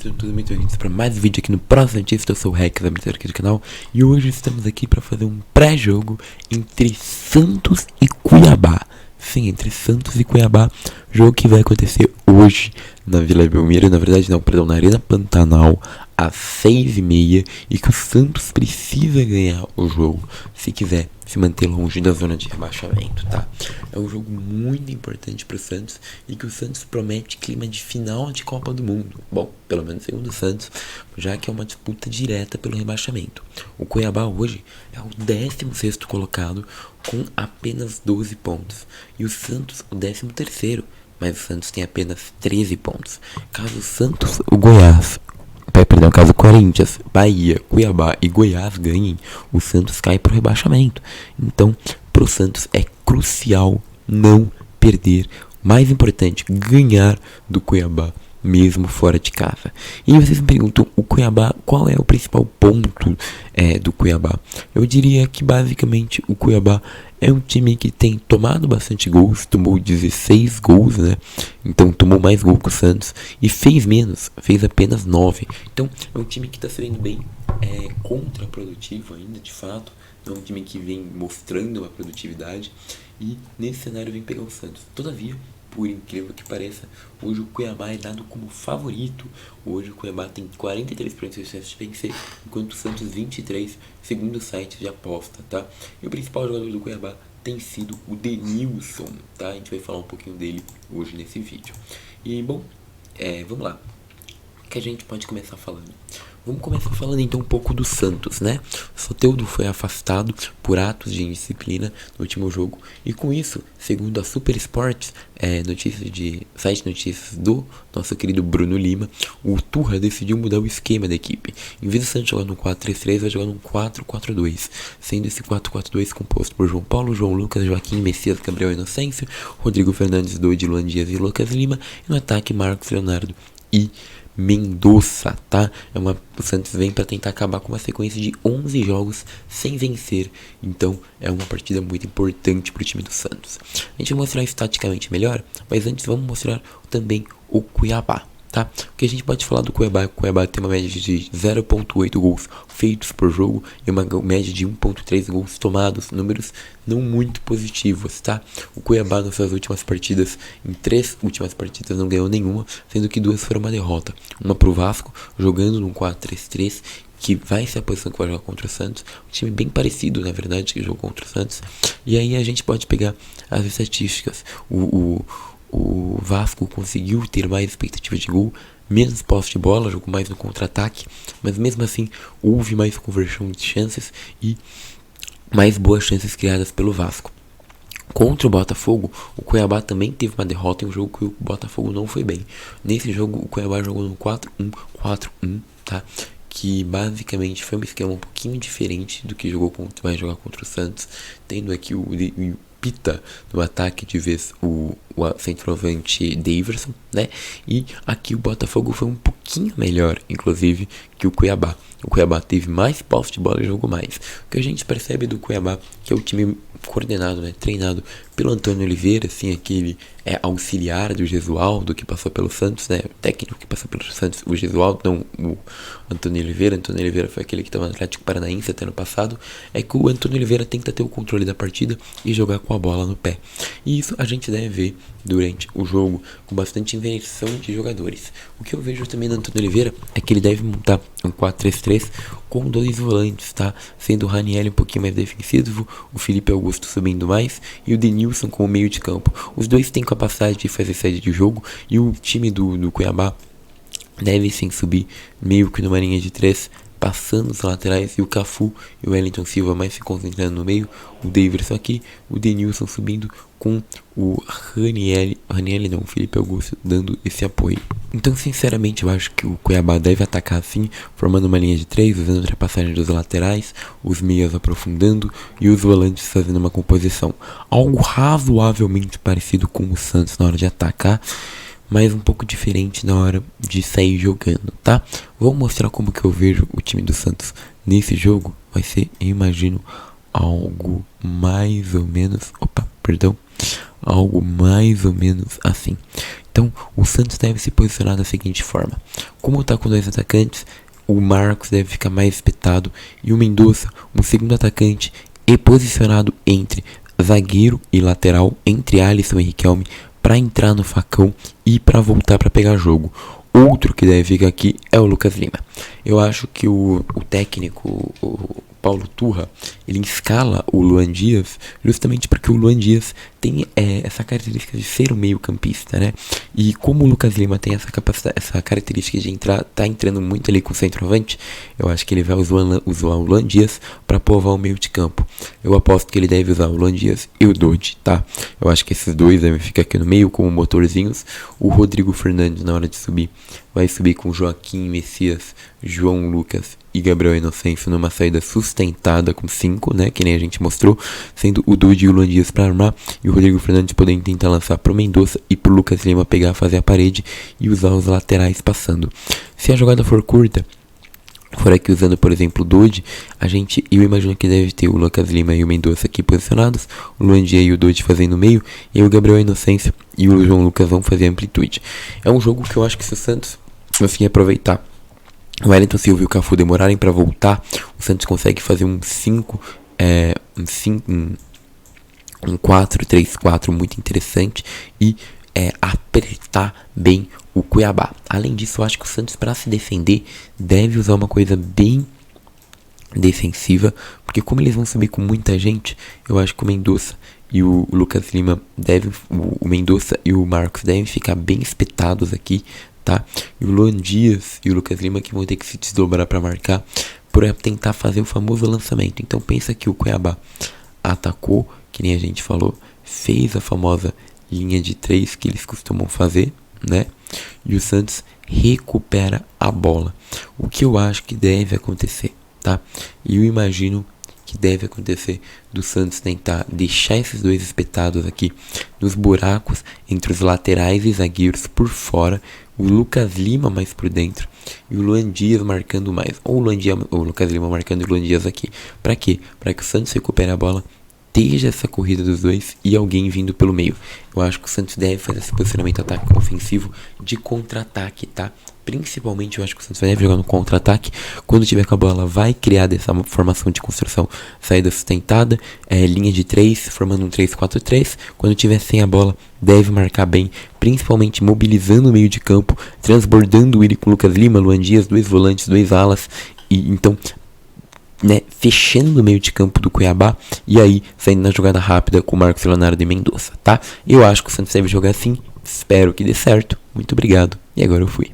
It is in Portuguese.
sejam todos muito bem-vindos para mais um vídeo aqui no Próximo Notícias. Eu sou o Rex, aqui do canal, e hoje estamos aqui para fazer um pré-jogo entre Santos e Cuiabá. Sim, entre Santos e Cuiabá, jogo que vai acontecer hoje na Vila Belmiro, na verdade não, perdão, na Arena Pantanal, às 6h30, e que o Santos precisa ganhar o jogo se quiser se manter longe da zona de rebaixamento, tá? É um jogo muito importante para o Santos e que o Santos promete clima de final de Copa do Mundo. Bom, pelo menos segundo o Santos, já que é uma disputa direta pelo rebaixamento. O Cuiabá hoje é o 16º colocado com apenas 12 pontos e o Santos o 13º, mas o Santos tem apenas 13 pontos. Caso o Santos, o Goiás, caso o Corinthians, Bahia, Cuiabá e Goiás ganhem, o Santos cai para o rebaixamento. Então, para o Santos é crucial não perder. Mais importante, ganhar do Cuiabá, mesmo fora de casa. E vocês me perguntam, o Cuiabá, qual é o principal ponto do Cuiabá? Eu diria que basicamente o Cuiabá é um time que tem tomado bastante gols, tomou 16 gols, né? Então tomou mais gols que o Santos e fez menos, fez apenas 9. Então é um time que está sendo bem contraprodutivo ainda, de fato. É um time que vem mostrando uma produtividade e nesse cenário vem pegar o Santos. Todavia, por incrível que pareça, hoje o Cuiabá é dado como favorito. Hoje o Cuiabá tem 43% de chance de vencer, enquanto o Santos 23%, segundo o site de aposta, tá? E o principal jogador do Cuiabá tem sido o Denilson, tá? A gente vai falar um pouquinho dele hoje nesse vídeo. E bom, vamos lá. O que a gente pode começar falando? Vamos começar falando então um pouco do Santos, né? O Soteldo foi afastado por atos de indisciplina no último jogo. E com isso, segundo a Super Sports, site de notícias do nosso querido Bruno Lima, o Turra decidiu mudar o esquema da equipe. Em vez do Santos jogar no 4-3-3, vai jogar no 4-4-2, sendo esse 4-4-2 composto por João Paulo, João Lucas, Joaquim, Messias, Gabriel Inocêncio, Rodrigo Fernandes, Doide, Luan Dias e Lucas Lima, e no ataque Marcos Leonardo e Mendonça, tá? O Santos vem para tentar acabar com uma sequência de 11 jogos sem vencer. Então é uma partida muito importante para o time do Santos. A gente vai mostrar isso taticamente melhor, mas antes vamos mostrar também o Cuiabá, tá? O que a gente pode falar do Cuiabá? O Cuiabá tem uma média de 0,8 gols feitos por jogo e uma média de 1,3 gols tomados, números não muito positivos, tá? O Cuiabá nas suas últimas partidas, em 3 últimas partidas não ganhou nenhuma, sendo que 2 foram uma derrota. Uma pro Vasco, jogando num 4-3-3, que vai ser a posição que vai jogar contra o Santos. Um time bem parecido, na verdade, que jogou contra o Santos. E aí a gente pode pegar as estatísticas. O Vasco conseguiu ter mais expectativa de gol, menos posse de bola, jogou mais no contra-ataque, mas mesmo assim houve mais conversão de chances e mais boas chances criadas pelo Vasco. Contra o Botafogo, o Cuiabá também teve uma derrota em um jogo que o Botafogo não foi bem. Nesse jogo, o Cuiabá jogou no 4-1-4-1, tá? Que basicamente foi um esquema um pouquinho diferente do que vai jogar contra o Santos, tendo aqui o Pita no ataque, de vez o centroavante Daverson, né? E aqui o Botafogo foi um pouquinho melhor, inclusive, que o Cuiabá. O Cuiabá teve mais posse de bola e jogou mais. O que a gente percebe do Cuiabá, que é o time coordenado, né, treinado pelo Antônio Oliveira, assim, aquele auxiliar do Gesualdo que passou pelo Santos, né, o técnico que passou pelo Santos, o Gesualdo, não o Antônio Oliveira. Antônio Oliveira foi aquele que estava no Atlético Paranaense até ano passado. É que o Antônio Oliveira tenta ter o controle da partida e jogar com a bola no pé. E isso a gente deve ver durante o jogo com bastante inversão de jogadores. O que eu vejo também no Antônio Oliveira é que ele deve montar um 4-3-3 com 2 volantes, tá? Sendo o Ranieri um pouquinho mais defensivo, o Felipe Augusto subindo mais e o Denilson com o meio de campo. Os dois têm capacidade de fazer saída de jogo e o time do Cuiabá deve sim subir meio que numa linha de 3, passando os laterais, e o Cafu e o Wellington Silva mais se concentrando no meio, o Daverson aqui, o Denilson subindo com o o Felipe Augusto dando esse apoio. Então, sinceramente, eu acho que o Cuiabá deve atacar assim, formando uma linha de 3, usando a ultrapassagem dos laterais, os meias aprofundando e os volantes fazendo uma composição. Algo razoavelmente parecido com o Santos na hora de atacar, mas um pouco diferente na hora de sair jogando, tá? Vou mostrar como que eu vejo o time do Santos nesse jogo. Vai ser, eu imagino, algo mais ou menos, algo mais ou menos assim. Então, o Santos deve se posicionar da seguinte forma: como tá com 2 atacantes, o Marcos deve ficar mais espetado e o Mendonça, um segundo atacante, e posicionado entre zagueiro e lateral, entre Alisson e Riquelme, para entrar no facão e para voltar para pegar jogo. Outro que deve ficar aqui é o Lucas Lima. Eu acho que o técnico, o Paulo Turra, ele escala o Luan Dias justamente porque o Luan Dias tem essa característica de ser um meio campista, né? E como o Lucas Lima tem essa capacidade, essa característica de tá entrando muito ali com o centroavante, eu acho que ele vai usar o Luan Dias para povoar o meio de campo. Eu aposto que ele deve usar o Luan Dias e o Dodge, tá? Eu acho que esses dois devem ficar aqui no meio como motorzinhos. O Rodrigo Fernandes, na hora de subir, vai subir com Joaquim Messias, João Lucas e Gabriel Inocêncio numa saída sustentada com 5, né, que nem a gente mostrou, sendo o Dude e o Luan Dias para armar e o Rodrigo Fernandes podendo tentar lançar pro Mendonça e pro Lucas Lima pegar, fazer a parede e usar os laterais passando. Se a jogada for curta, for aqui usando, por exemplo, o Dude, eu imagino que deve ter o Lucas Lima e o Mendonça aqui posicionados, o Luan Dias e o Dude fazendo o meio, e aí o Gabriel Inocêncio e o João Lucas vão fazer a amplitude. É um jogo que eu acho que se o Santos conseguir aproveitar, o Wellington Silva e o Cafu demorarem para voltar, o Santos consegue fazer um 4-3-4 muito interessante e apertar bem o Cuiabá. Além disso, eu acho que o Santos, para se defender, deve usar uma coisa bem defensiva, porque como eles vão subir com muita gente, eu acho que o Mendonça e o Lucas Lima o Mendonça e o Marcos devem ficar bem espetados aqui, tá? E o Luan Dias e o Lucas Lima que vão ter que se desdobrar para marcar, para tentar fazer o famoso lançamento. Então pensa que o Cuiabá atacou, que nem a gente falou, fez a famosa linha de 3 que eles costumam fazer, né? E o Santos recupera a bola. O que eu acho que deve acontecer, tá? E eu imagino que deve acontecer do Santos tentar deixar esses dois espetados aqui nos buracos entre os laterais e zagueiros por fora, o Lucas Lima mais por dentro e o Luan Dias marcando mais, ou o Lucas Lima marcando o Luan Dias aqui. Para quê? Para que o Santos recupere a bola, esteja essa corrida dos dois e alguém vindo pelo meio. Eu acho que o Santos deve fazer esse posicionamento ataque ofensivo de contra-ataque, tá? Principalmente eu acho que o Santos deve jogar no contra-ataque. Quando tiver com a bola, vai criar dessa formação de construção, saída sustentada, linha de 3, formando um 3-4-3. Quando tiver sem a bola, deve marcar bem, principalmente mobilizando o meio de campo, transbordando ele com o Lucas Lima, Luan Dias, 2 volantes, 2 alas, e então, né, fechando o meio de campo do Cuiabá e aí saindo na jogada rápida com o Marcos Leonardo e Mendonça, tá? Eu acho que o Santos deve jogar assim, espero que dê certo. Muito obrigado e agora eu fui.